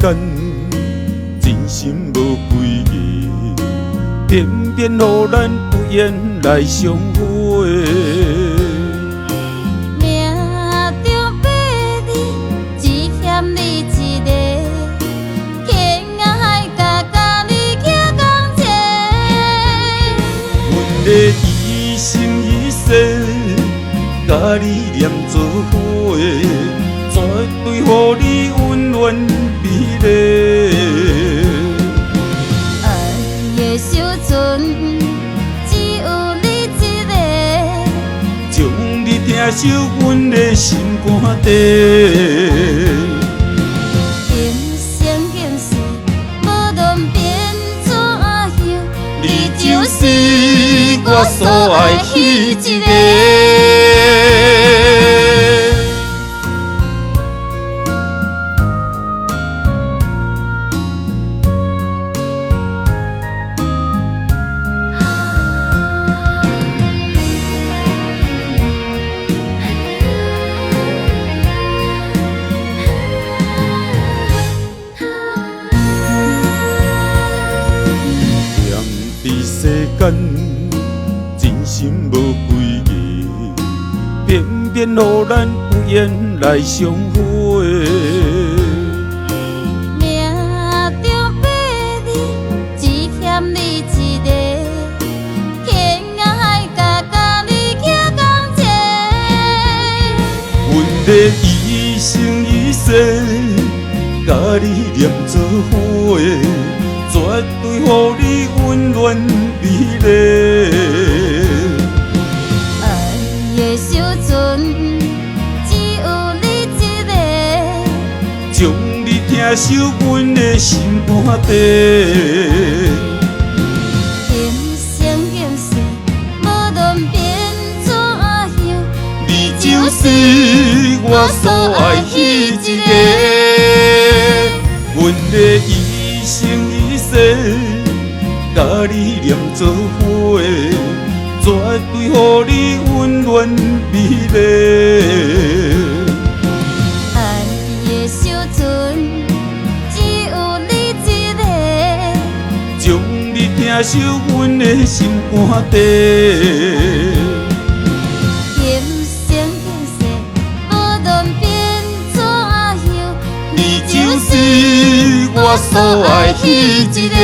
间真心无归依，偏偏予咱有缘来相会。命中八字只欠你一个，天涯海角甲你行同齐。阮的一生一世，甲你念做伙，绝对予你温暖美丽。爱的小船只有你一个，将你疼惜阮的心肝底。今生今世无论变怎样，你就是我所爱彼一个。世间真心无归依，偏偏予咱有缘来相会。命中八字只欠你一个，天涯海角甲你行同齐。阮的一生一世，甲你念做伙，绝对予你温暖美丽。爱的小船只有你一个，将你疼惜阮的心肝底。今生今世无论变怎样，你就是我所爱彼一个。阮的一生一世，甲你念做伙，绝对予你温暖美丽。爱的小船只有你一个，将你疼惜阮的心肝底。今生今世无论变怎样，你就是我所爱彼一个。